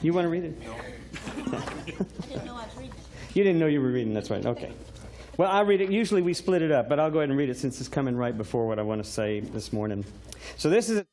You want to read it? No. I didn't know I was reading it. You didn't know you were reading, that's right. Okay. Well, I'll read it. Usually we split it up, but I'll go ahead and read it since it's coming right before what I want to say this morning. So this is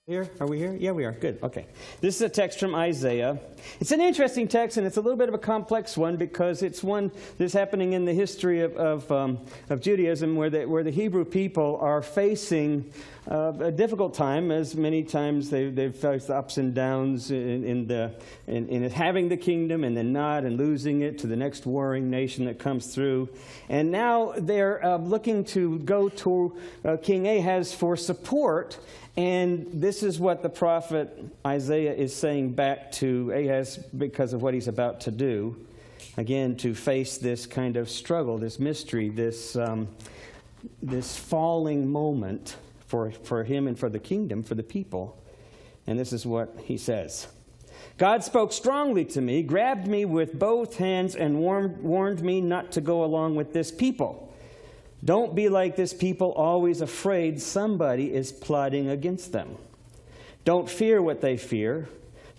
here? Are we here? Yeah, we are. Good. Okay. This is a text from Isaiah. It's an interesting text, and it's a little bit of a complex one because it's one that's happening in the history of Judaism where the Hebrew people are facing a difficult time, as many times they've faced ups and downs in having the kingdom and then not, and losing it to the next warring nation that comes through. And now they're looking to go to King Ahaz for support. And this is what the prophet Isaiah is saying back to Ahaz because of what he's about to do. Again, to face this kind of struggle, this mystery, this falling moment for him and for the kingdom, for the people. And this is what he says. God spoke strongly to me, grabbed me with both hands, and warned me not to go along with this people. Don't be like this people, always afraid somebody is plotting against them. Don't fear what they fear.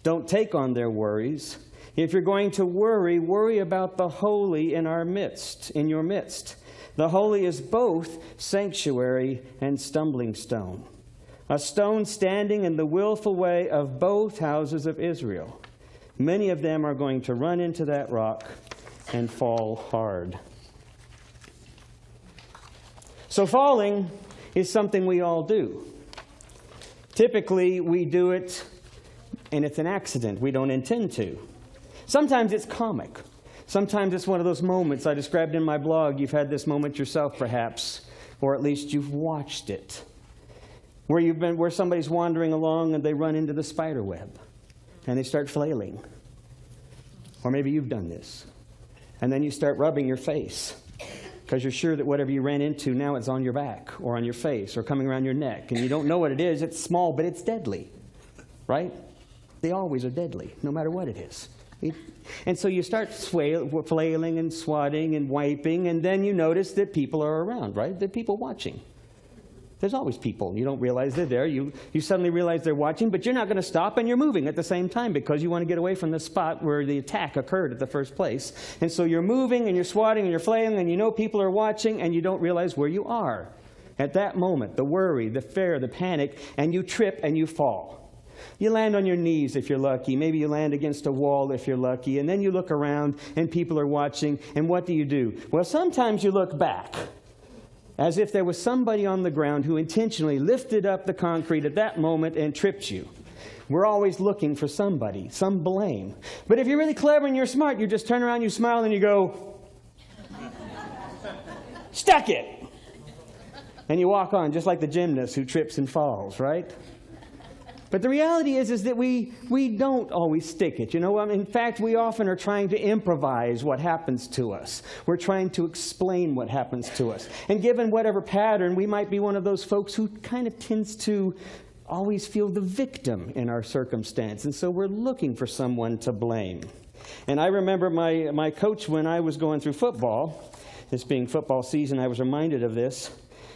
Don't take on their worries. If you're going to worry, worry about the holy in our midst, in your midst. The holy is both sanctuary and stumbling stone, a stone standing in the willful way of both houses of Israel. Many of them are going to run into that rock and fall hard. So falling is something we all do. Typically, we do it, and it's an accident. We don't intend to. Sometimes it's comic. Sometimes it's one of those moments I described in my blog. You've had this moment yourself, perhaps, or at least you've watched it, where somebody's wandering along and they run into the spider web, and they start flailing. Or maybe you've done this. And then you start rubbing your face, because you're sure that whatever you ran into, now it's on your back or on your face or coming around your neck. And you don't know what it is. It's small, but it's deadly. Right? They always are deadly, no matter what it is. And so you start flailing and swatting and wiping, and then you notice that people are around, right? There are people watching. There's always people. You don't realize they're there. You suddenly realize they're watching, but you're not going to stop, and you're moving at the same time because you want to get away from the spot where the attack occurred at the first place. And so you're moving, and you're swatting, and you're flailing, and you know people are watching, and you don't realize where you are. At that moment, the worry, the fear, the panic, and you trip and you fall. You land on your knees if you're lucky. Maybe you land against a wall if you're lucky. And then you look around, and people are watching, and what do? Well, sometimes you look back, as if there was somebody on the ground who intentionally lifted up the concrete at that moment and tripped you. We're always looking for somebody, some blame. But if you're really clever and you're smart, you just turn around, you smile, and you go, stuck it! And you walk on, just like the gymnast who trips and falls, right? But the reality is that we don't always stick it. You know, in fact, we often are trying to improvise what happens to us. We're trying to explain what happens to us. And given whatever pattern, we might be one of those folks who kind of tends to always feel the victim in our circumstance. And so we're looking for someone to blame. And I remember my coach when I was going through football, this being football season, I was reminded of this.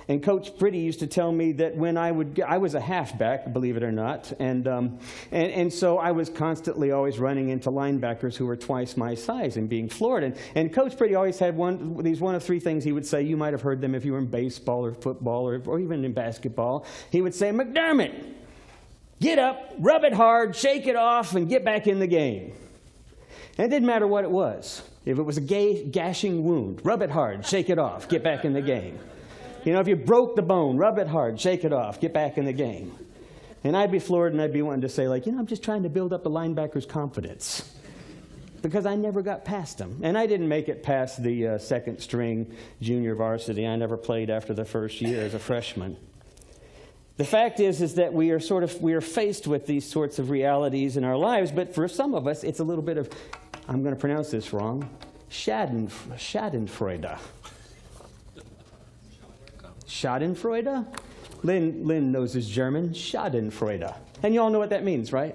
And Coach Pretty used to tell me that when I was a halfback, believe it or not, and so I was constantly always running into linebackers who were twice my size and being floored. And Coach Pretty always had one of three things he would say. You might have heard them if you were in baseball or football or even in basketball. He would say, McDermott, get up, rub it hard, shake it off, and get back in the game. And it didn't matter what it was. If it was a gashing wound, rub it hard, shake it off, get back in the game. You know, if you broke the bone, rub it hard, shake it off, get back in the game. And I'd be floored, and I'd be wanting to say, like, I'm just trying to build up the linebacker's confidence. Because I never got past them. And I didn't make it past the second string junior varsity. I never played after the first year as a freshman. The fact is that we are faced with these sorts of realities in our lives, but for some of us, it's a little bit of, I'm going to pronounce this wrong, Schadenfreude. Schadenfreude? Lynn knows his German. Schadenfreude. And you all know what that means, right?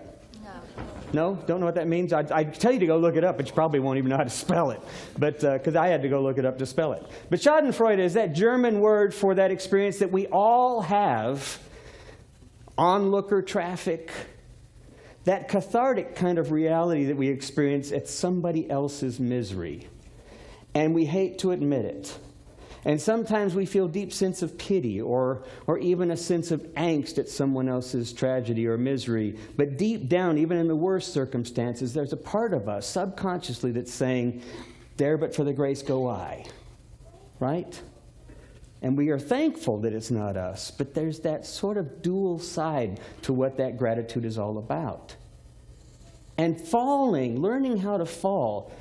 No? Don't know what that means? I'd tell you to go look it up, but you probably won't even know how to spell it. But because I had to go look it up to spell it. But Schadenfreude is that German word for that experience that we all have. Onlooker traffic. that cathartic kind of reality that we experience at somebody else's misery. And we hate to admit it. And sometimes we feel deep sense of pity or even a sense of angst at someone else's tragedy or misery. But deep down, even in the worst circumstances, there's a part of us subconsciously that's saying, there but for the grace go I. Right? And we are thankful that it's not us. But there's that sort of dual side to what that gratitude is all about. And falling, learning how to fall,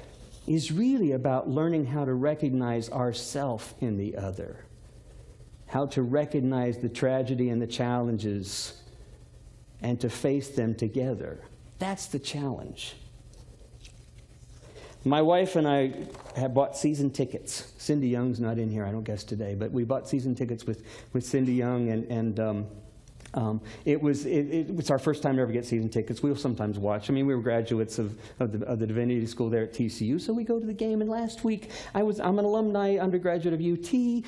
is really about learning how to recognize ourself in the other. How to recognize the tragedy and the challenges and to face them together. That's the challenge. My wife and I have bought season tickets. Cindy Young's not in here, I don't guess, today, but we bought season tickets with Cindy Young, and it was our first time to ever get season tickets. We'll sometimes watch. I mean, we were graduates of the Divinity School there at TCU, so we go to the game. And last week, I'm an alumni undergraduate of UT,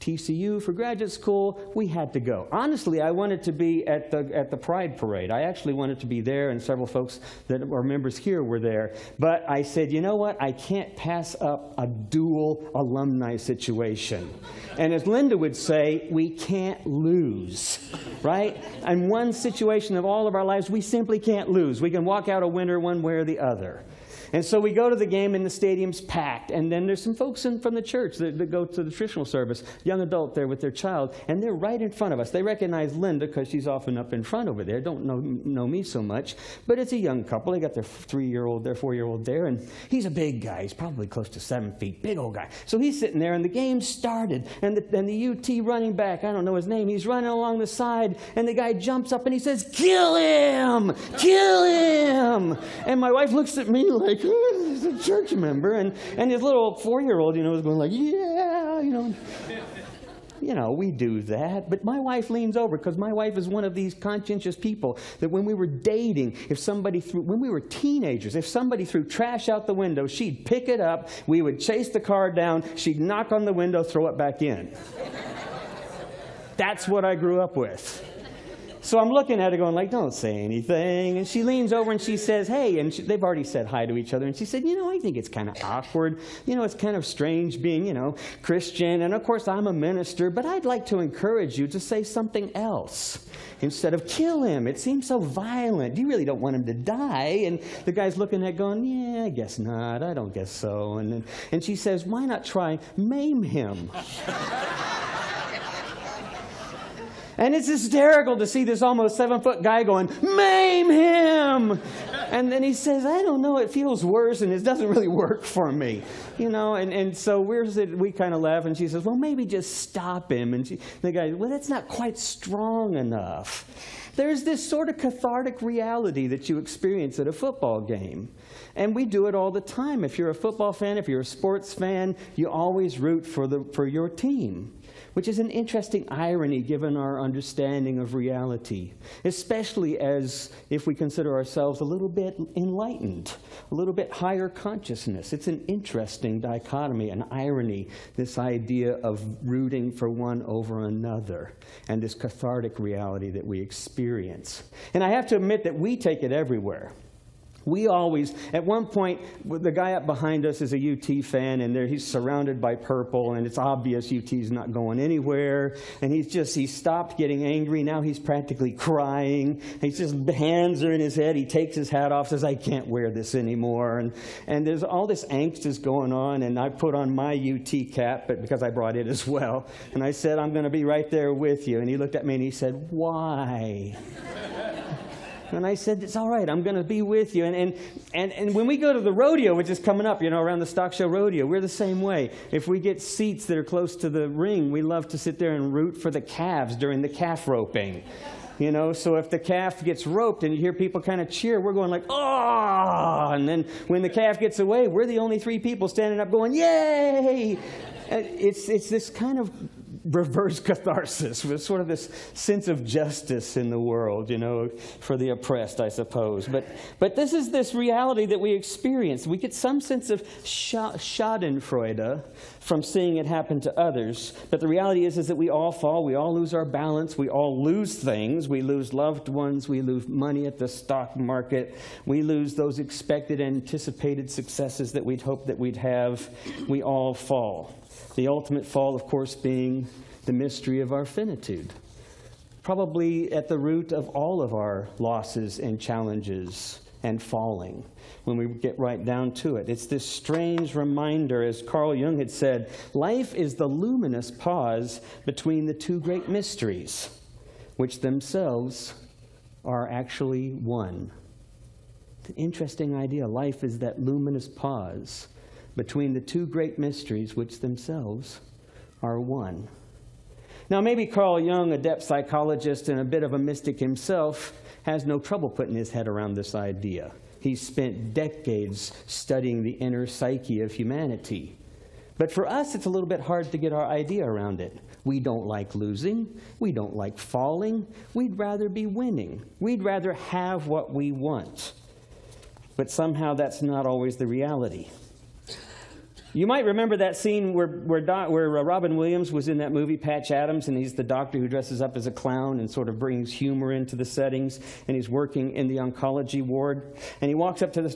TCU for graduate school. We had to go. Honestly, I wanted to be at the Pride Parade. I actually wanted to be there, and several folks that are members here were there. But I said, you know what? I can't pass up a dual alumni situation. And as Linda would say, we can't lose, right? And one situation of all of our lives, we simply can't lose. We can walk out a winner one way or the other. And so we go to the game, and the stadium's packed. And then there's some folks from the church that go to the traditional service, young adult there with their child, and they're right in front of us. They recognize Linda because she's often up in front over there. Don't know me so much. But it's a young couple. They got their 3-year-old, their 4-year-old there, and he's a big guy. He's probably close to 7 feet, big old guy. So he's sitting there, and the game started, and the UT running back, I don't know his name, he's running along the side, and the guy jumps up and he says, "Kill him! Kill him!" And my wife looks at me like, he's a church member, and his little 4-year-old, is going like, yeah, we do that. But my wife leans over, because my wife is one of these conscientious people that when we were dating, when we were teenagers, if somebody threw trash out the window, she'd pick it up, we would chase the car down, she'd knock on the window, throw it back in. That's what I grew up with. So I'm looking at her going like, don't say anything. And she leans over and she says, hey, and they've already said hi to each other. And she said, I think it's kind of awkward. It's kind of strange being, Christian. And of course, I'm a minister, but I'd like to encourage you to say something else. Instead of kill him, it seems so violent. You really don't want him to die. And the guy's looking at going, yeah, I guess not. I don't guess so. And she says, why not try maim him? And it's hysterical to see this almost 7-foot guy going, maim him! And then he says, I don't know, it feels worse, and it doesn't really work for me. And so we kind of laugh, and she says, well, maybe just stop him. And the guy, well, that's not quite strong enough. There's this sort of cathartic reality that you experience at a football game. And we do it all the time. If you're a football fan, if you're a sports fan, you always root for your team, which is an interesting irony given our understanding of reality, especially if we consider ourselves a little bit enlightened, a little bit higher consciousness. It's an interesting dichotomy, an irony, this idea of rooting for one over another, and this cathartic reality that we experience. And I have to admit that we take it everywhere. We always, at one point, the guy up behind us is a UT fan, and he's surrounded by purple, and it's obvious UT's not going anywhere. And he stopped getting angry. Now he's practically crying. He's just, hands are in his head. He takes his hat off, says, I can't wear this anymore. And there's all this angst is going on, and I put on my UT cap, because I brought it as well. And I said, I'm going to be right there with you. And he looked at me and he said, why? And I said, it's all right, I'm going to be with you. And when we go to the rodeo, which is coming up, around the stock show rodeo, we're the same way. If we get seats that are close to the ring, we love to sit there and root for the calves during the calf roping. So if the calf gets roped and you hear people kind of cheer, we're going like, oh! And then when the calf gets away, we're the only 3 people standing up going, yay! It's this kind of reverse catharsis, with sort of this sense of justice in the world, for the oppressed, I suppose. But this is this reality that we experience. We get some sense of schadenfreude from seeing it happen to others. But the reality is that we all fall. We all lose our balance. We all lose things. We lose loved ones. We lose money at the stock market. We lose those expected, anticipated successes that we'd hoped that we'd have. We all fall. The ultimate fall, of course, being the mystery of our finitude. Probably at the root of all of our losses and challenges and falling, when we get right down to it. It's this strange reminder, as Carl Jung had said, life is the luminous pause between the two great mysteries, which themselves are actually one. It's an interesting idea. Life is that luminous pause between the two great mysteries, which themselves are one. Now, maybe Carl Jung, a depth psychologist and a bit of a mystic himself, has no trouble putting his head around this idea. He's spent decades studying the inner psyche of humanity. But for us, it's a little bit hard to get our idea around it. We don't like losing. We don't like falling. We'd rather be winning. We'd rather have what we want. But somehow that's not always the reality. You might remember that scene where Robin Williams was in that movie, Patch Adams, and he's the doctor who dresses up as a clown and sort of brings humor into the settings, and he's working in the oncology ward, and he walks up to this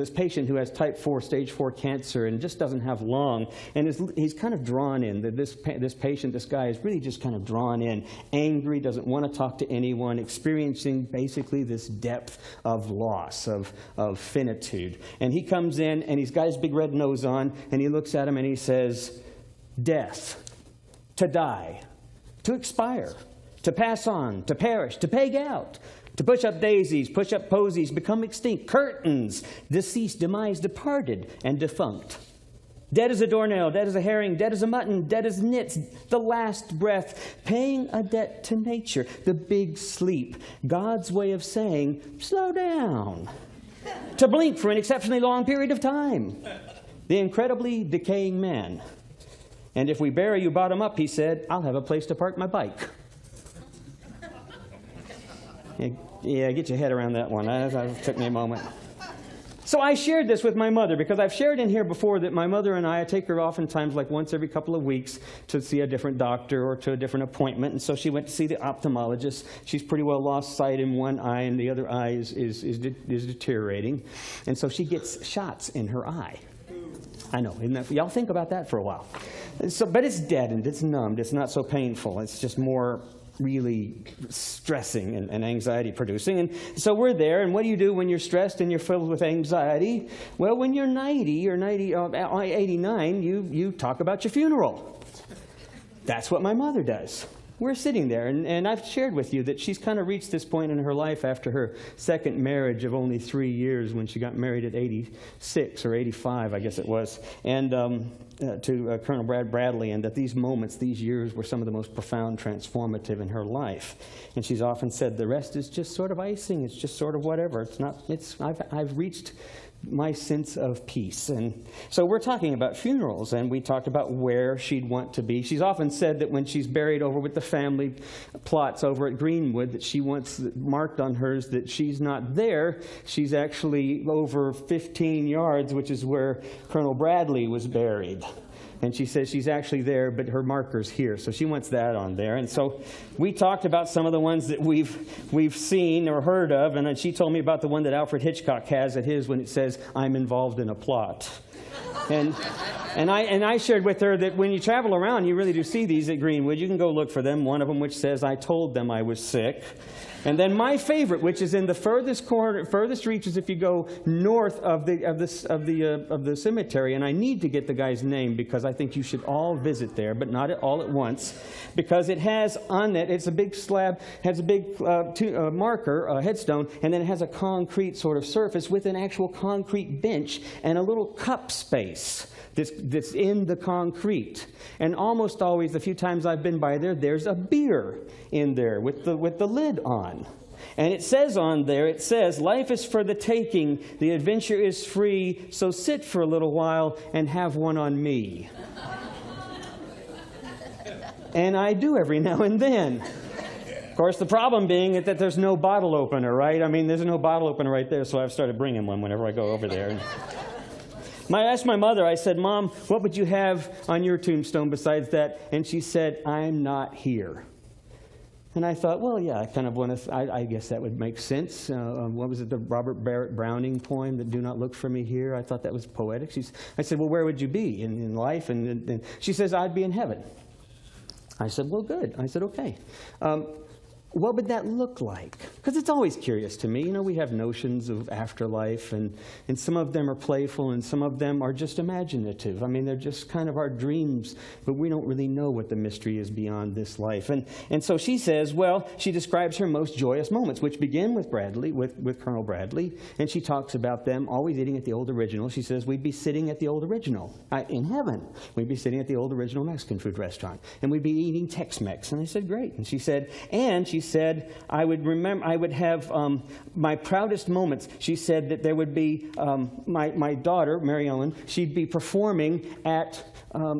patient who has type 4, stage 4 cancer, and just doesn't have long, and he's kind of drawn in. This guy is really just kind of drawn in, angry, doesn't want to talk to anyone, experiencing basically this depth of loss, of finitude. And he comes in, and he's got his big red nose on, and he looks at him and he says, death, to die, to expire, to pass on, to perish, to peg out, to push up daisies, push up posies, become extinct, curtains, deceased, demise, departed, and defunct. Dead as a doornail, dead as a herring, dead as a mutton, dead as nits, the last breath, paying a debt to nature, the big sleep, God's way of saying, slow down, to blink for an exceptionally long period of time. The incredibly decaying man. And if we bury you bottom up, he said, I'll have a place to park my bike. Yeah, get your head around that one. That took me a moment. So I shared this with my mother, because I've shared in here before that my mother and I take her oftentimes like once every couple of weeks to see a different doctor or to a different appointment. And so she went to see the ophthalmologist. She's pretty well lost sight in one eye, and the other eye is deteriorating. And so she gets shots in her eye. I know, isn't that, y'all think about that for a while. But it's deadened, it's numbed, it's not so painful. It's just more really stressing and anxiety producing. And so we're there, and what do you do when you're stressed and you're filled with anxiety? Well, when you're 90 or 89, you talk about your funeral. That's what my mother does. We're sitting there, and I've shared with you that she's kind of reached this point in her life after her second marriage of only 3 years, when she got married at 86 or 85, I guess it was, and to Colonel Brad Bradley, and that these moments, these years, were some of the most profound, transformative in her life. And she's often said, the rest is just sort of icing. It's just sort of whatever. It's not. I've reached my sense of peace. And so we're talking about funerals, and we talked about where she'd want to be. She's often said that when she's buried over with the family plots over at Greenwood, that she wants marked on hers that she's not there. She's actually over 15 yards, which is where Colonel Bradley was buried. And she says she's actually there, but her marker's here. So she wants that on there. And so we talked about some of the ones that we've seen or heard of. And then she told me about the one that Alfred Hitchcock has at his when it says, I'm involved in a plot. And I shared with her that when you travel around, you really do see these at Greenwood. You can go look for them. One of them which says, I told them I was sick. And then my favorite, which is in the furthest corner, furthest reaches, if you go north of the cemetery, and I need to get the guy's name because I think you should all visit there, but not all at once, because it has on it, it's a big slab, has a big marker, a headstone, and then it has a concrete sort of surface with an actual concrete bench and a little cup space that's in the concrete. And almost always, the few times I've been by there, there's a beer in there with the lid on. And it says on there, it says, life is for the taking, the adventure is free, so sit for a little while and have one on me. And I do every now and then. Of course, the problem being that there's no bottle opener, right? I mean, there's no bottle opener right there, so I've started bringing one whenever I go over there. I asked my mother, I said, Mom, what would you have on your tombstone besides that? And she said, I'm not here. And I thought, well, yeah, I kind of want to, I guess that would make sense. What was it, the Robert Barrett Browning poem, that do not look for me here? I thought that was poetic. I said, well, where would you be in life? And she says, I'd be in heaven. I said, well, good. I said, okay. What would that look like? Because it's always curious to me. You know, we have notions of afterlife, and some of them are playful, and some of them are just imaginative. I mean, they're just kind of our dreams, but we don't really know what the mystery is beyond this life. And so she says, well, she describes her most joyous moments, which begin with Bradley, with Colonel Bradley, and she talks about them always eating at the old original. She says, we'd be sitting at the old original in heaven. We'd be sitting at the old original Mexican food restaurant, and we'd be eating Tex-Mex. And I said, great. And she said, I would have my proudest moments. She said that there would be my daughter, Mary Ellen, she'd be performing at,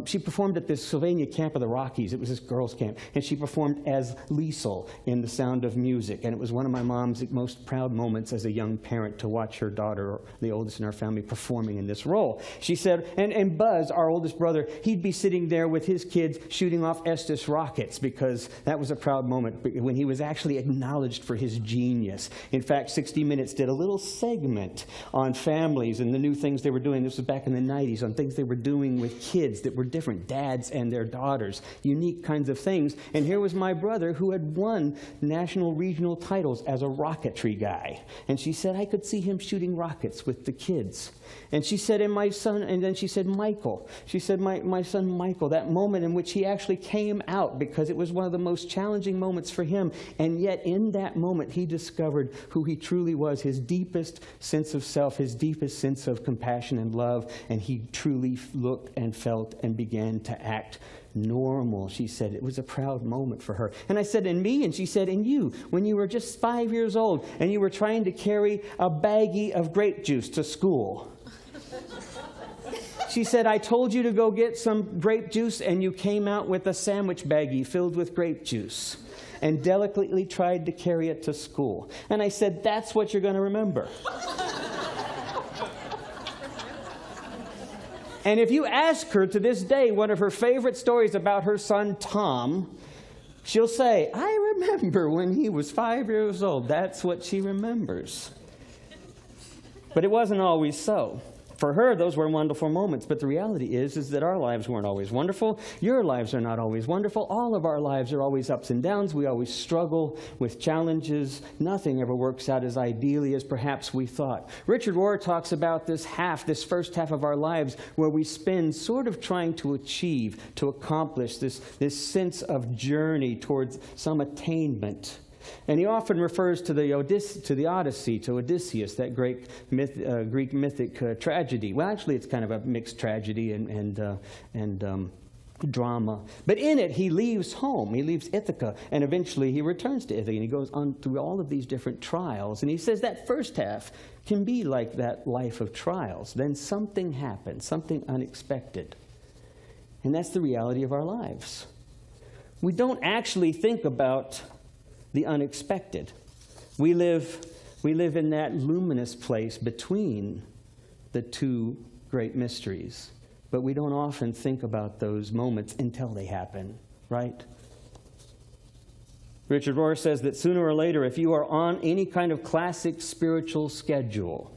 she performed at this Sylvania Camp of the Rockies. It was this girls' camp. And she performed as Liesel in The Sound of Music. And it was one of my mom's most proud moments as a young parent to watch her daughter, the oldest in our family, performing in this role. She said, and Buzz, our oldest brother, he'd be sitting there with his kids shooting off Estes rockets, because that was a proud moment when he was actually acknowledged for his genius. In fact, 60 Minutes did a little segment on families and the new things they were doing. This was back in the 90s, on things they were doing with kids that were different, dads and their daughters, unique kinds of things. And here was my brother, who had won national regional titles as a rocketry guy. And she said, I could see him shooting rockets with the kids. And she said, and my son, and then she said, Michael. She said, my son Michael, that moment in which he actually came out, because it was one of the most challenging moments for him. And yet in that moment, he discovered who he truly was, his deepest sense of self, his deepest sense of compassion and love. And he truly looked and felt and began to act normal. She said it was a proud moment for her. And I said, and me? And she said, and you, when you were just 5 years old and you were trying to carry a baggie of grape juice to school. She said, I told you to go get some grape juice, and you came out with a sandwich baggie filled with grape juice and delicately tried to carry it to school. And I said, that's what you're going to remember. And if you ask her to this day one of her favorite stories about her son Tom, she'll say, I remember when he was 5 years old. That's what she remembers. But it wasn't always so. For her, those were wonderful moments, but the reality is that our lives weren't always wonderful. Your lives are not always wonderful. All of our lives are always ups and downs. We always struggle with challenges. Nothing ever works out as ideally as perhaps we thought. Richard Rohr talks about this first half of our lives, where we spend sort of trying to achieve, to accomplish this sense of journey towards some attainment. And he often refers to the Odyssey, to Odysseus, that Greek mythic tragedy. Well, actually, it's kind of a mixed tragedy and drama. But in it, he leaves home. He leaves Ithaca, and eventually he returns to Ithaca, and he goes on through all of these different trials. And he says that first half can be like that life of trials. Then something happens, something unexpected. And that's the reality of our lives. We don't actually think about the unexpected. We live in that luminous place between the two great mysteries. But we don't often think about those moments until they happen, right? Richard Rohr says that sooner or later, if you are on any kind of classic spiritual schedule,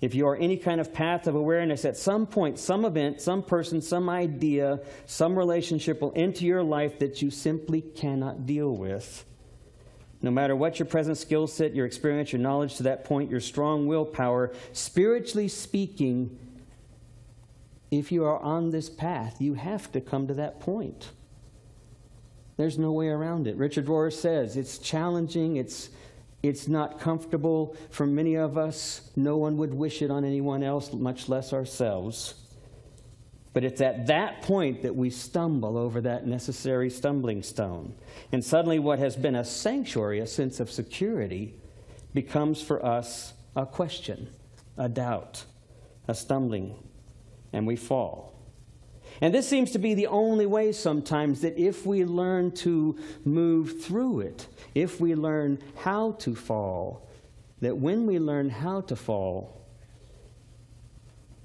if you are any kind of path of awareness, at some point, some event, some person, some idea, some relationship will enter your life that you simply cannot deal with. No matter what your present skill set, your experience, your knowledge to that point, your strong willpower, spiritually speaking, if you are on this path, you have to come to that point. There's no way around it. Richard Rohr says it's challenging, it's not comfortable for many of us. No one would wish it on anyone else, much less ourselves. But it's at that point that we stumble over that necessary stumbling stone. And suddenly what has been a sanctuary, a sense of security, becomes for us a question, a doubt, a stumbling, and we fall. And this seems to be the only way sometimes that if we learn to move through it, if we learn how to fall, that when we learn how to fall,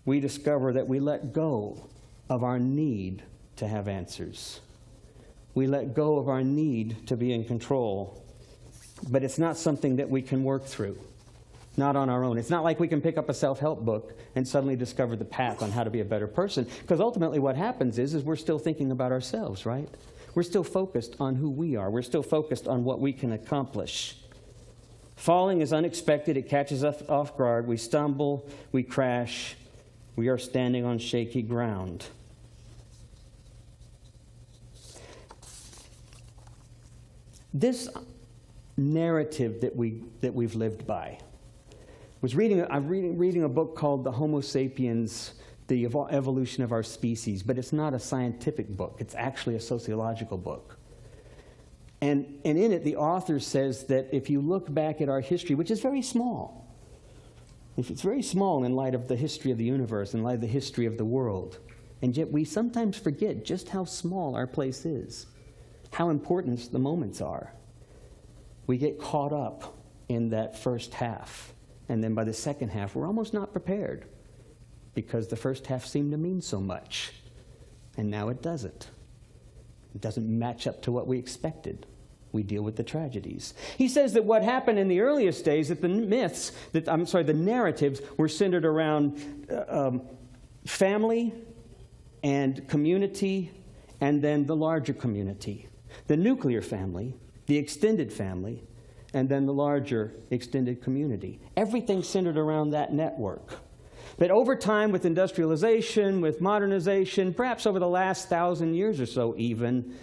we discover that we let go of our need to have answers. We let go of our need to be in control. But it's not something that we can work through, not on our own. It's not like we can pick up a self-help book and suddenly discover the path on how to be a better person. Because ultimately what happens is we're still thinking about ourselves, right? We're still focused on who we are. We're still focused on what we can accomplish. Falling is unexpected. It catches us off guard. We stumble. We crash. We are standing on shaky ground. This narrative that we've lived by. I'm reading a book called The Homo Sapiens, the Evolution of Our Species, but it's not a scientific book. It's actually a sociological book. And in it, the author says that if you look back at our history, which is very small, if it's very small in light of the history of the universe, in light of the history of the world, and yet we sometimes forget just how small our place is, how important the moments are. We get caught up in that first half. And then by the second half, we're almost not prepared because the first half seemed to mean so much. And now it doesn't. It doesn't match up to what we expected. We deal with the tragedies. He says that what happened in the earliest days, that the narratives were centered around family and community and then the larger community. The nuclear family, the extended family, and then the larger extended community. Everything centered around that network. But over time, with industrialization, with modernization, perhaps over the last 1,000 years or so even,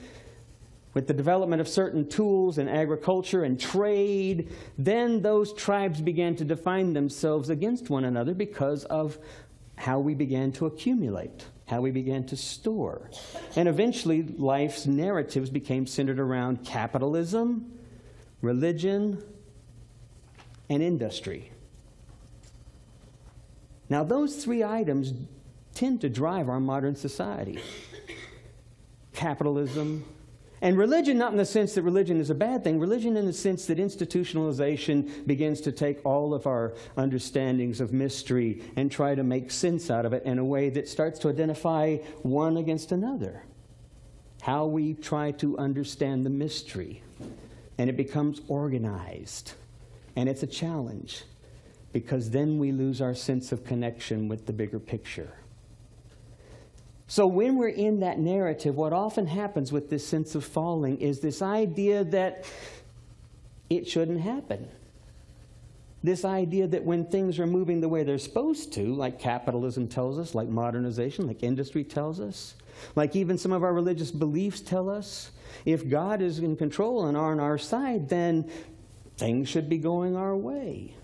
with the development of certain tools in agriculture and trade, then those tribes began to define themselves against one another because of how we began to accumulate, how we began to store. And eventually, life's narratives became centered around capitalism, religion, and industry. Now, those three items tend to drive our modern society. Capitalism, and religion, not in the sense that religion is a bad thing, religion in the sense that institutionalization begins to take all of our understandings of mystery and try to make sense out of it in a way that starts to identify one against another. How we try to understand the mystery. And it becomes organized. And it's a challenge, because then we lose our sense of connection with the bigger picture. So when we're in that narrative, what often happens with this sense of falling is this idea that it shouldn't happen. This idea that when things are moving the way they're supposed to, like capitalism tells us, like modernization, like industry tells us, like even some of our religious beliefs tell us, if God is in control and on our side, then things should be going our way.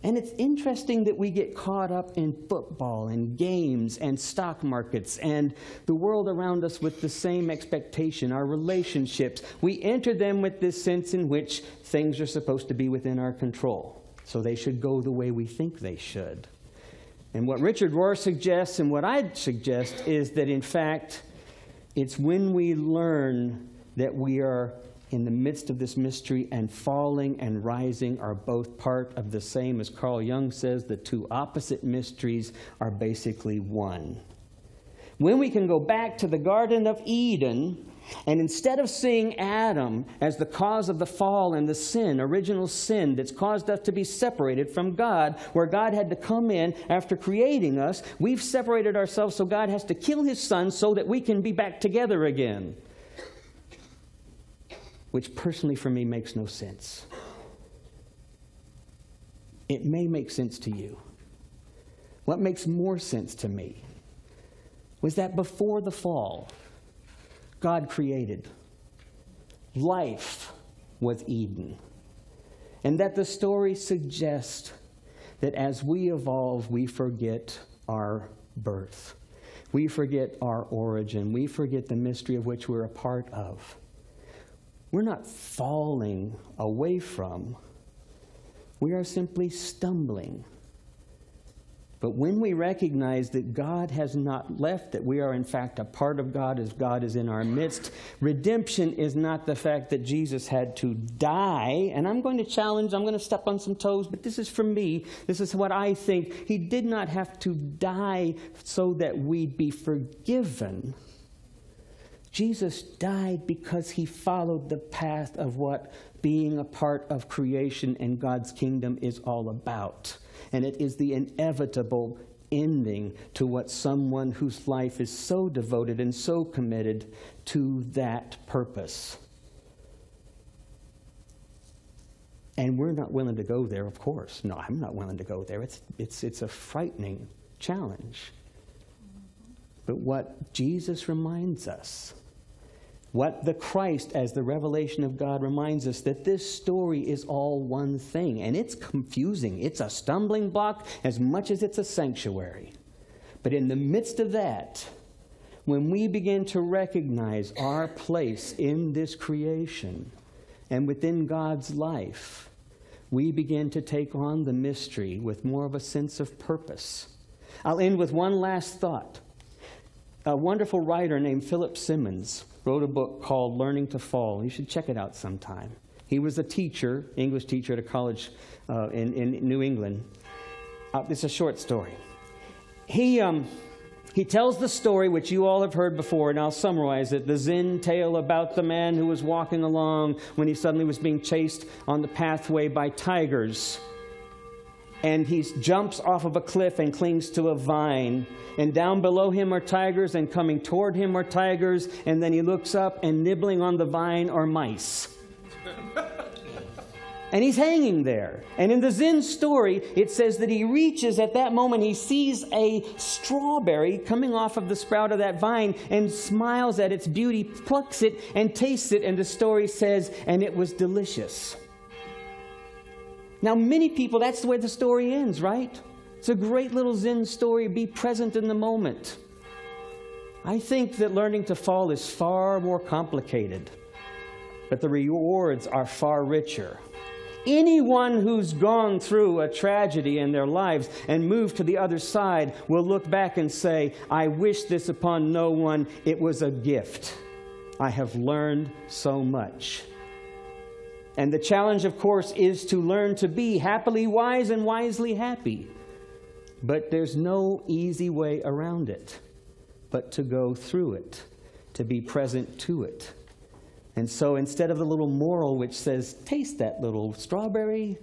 And it's interesting that we get caught up in football and games and stock markets and the world around us with the same expectation, our relationships. We enter them with this sense in which things are supposed to be within our control. So they should go the way we think they should. And what Richard Rohr suggests and what I'd suggest is that, in fact, it's when we learn that we are in the midst of this mystery, and falling and rising are both part of the same. As Carl Jung says, the two opposite mysteries are basically one. When we can go back to the Garden of Eden, and instead of seeing Adam as the cause of the fall and the sin, original sin that's caused us to be separated from God, where God had to come in after creating us, we've separated ourselves, so God has to kill his son so that we can be back together again. Which personally for me makes no sense. It may make sense to you. What makes more sense to me was that before the fall, God created. Life was Eden. And that the story suggests that as we evolve, we forget our birth. We forget our origin. We forget the mystery of which we're a part of. We're not falling away from. We are simply stumbling. But when we recognize that God has not left, that we are in fact a part of God as God is in our midst, redemption is not the fact that Jesus had to die. And I'm going to step on some toes, but this is from me. This is what I think. He did not have to die so that we'd be forgiven. Jesus died because he followed the path of what being a part of creation and God's kingdom is all about. And it is the inevitable ending to what someone whose life is so devoted and so committed to that purpose. And we're not willing to go there, of course. No, I'm not willing to go there. It's a frightening challenge. But what Jesus reminds us, what the Christ, as the revelation of God, reminds us, that this story is all one thing. And it's confusing. It's a stumbling block as much as it's a sanctuary. But in the midst of that, when we begin to recognize our place in this creation and within God's life, we begin to take on the mystery with more of a sense of purpose. I'll end with one last thought. A wonderful writer named Philip Simmons wrote a book called Learning to Fall. You should check it out sometime. He was a teacher, English teacher at a college in New England. It's a short story. He tells the story, which you all have heard before, and I'll summarize it, the Zen tale about the man who was walking along when he suddenly was being chased on the pathway by tigers. And he jumps off of a cliff and clings to a vine. And down below him are tigers, and coming toward him are tigers. And then he looks up, and nibbling on the vine are mice. And he's hanging there. And in the Zen story, it says that he reaches at that moment, he sees a strawberry coming off of the sprout of that vine and smiles at its beauty, plucks it and tastes it. And the story says, and it was delicious. Now, many people, that's the way the story ends, right? It's a great little Zen story. Be present in the moment. I think that learning to fall is far more complicated, but the rewards are far richer. Anyone who's gone through a tragedy in their lives and moved to the other side will look back and say, I wish this upon no one. It was a gift. I have learned so much. And the challenge, of course, is to learn to be happily wise and wisely happy. But there's no easy way around it, but to go through it, to be present to it. And so instead of the little moral which says, taste that little strawberry,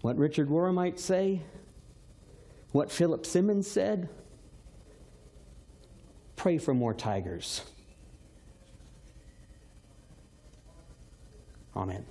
what Richard Rohr might say, what Philip Simmons said, pray for more tigers. Amen.